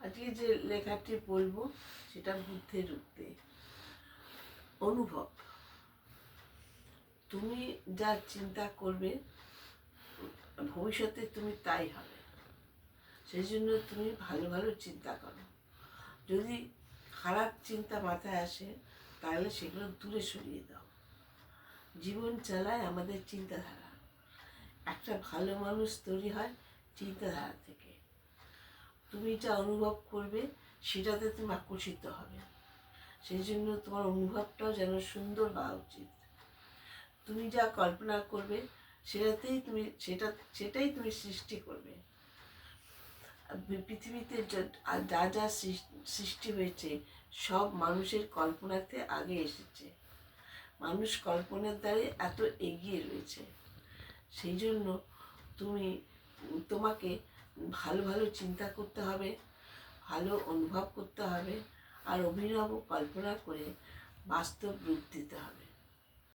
আজকে যে লেখাটি বলবো সেটা বুদ্ধের উক্তি। অনুভব। তুমি যা চিন্তা করবে ভবিষ্যতে তুমি তাই হবে। সেই জন্য তুমি ভালো ভালো চিন্তা করো। যদি খারাপ চিন্তা মাথায় আসে তাহলে সেগুলো দূরে সরিয়ে দাও। জীবন চালায় আমাদের চিন্তাধারা। একটা ভালো মানুষ তৈরি হয় চিন্তাধারা থেকে। তুমি যা অনুভব করবে সেটাতে তুমি আকর্ষিত হবে। সেই জন্য তোমার অনুভবটাও যেন সুন্দর হওয়া উচিত। তুমি যা কল্পনা করবে সেটাই তুমি সৃষ্টি করবে। পৃথিবীতে যা যা সৃষ্টি হয়েছে সব মানুষের কল্পনাতে আগে এসেছে। মানুষ কল্পনার দ্বারে এত এগিয়ে রয়েছে। সেই জন্য তোমাকে ভালো ভালো চিন্তা করতে হবে, ভালো অনুভব করতে হবে, আর অভিনব কল্পনা করে বাস্তব রূপ দিতে হবে।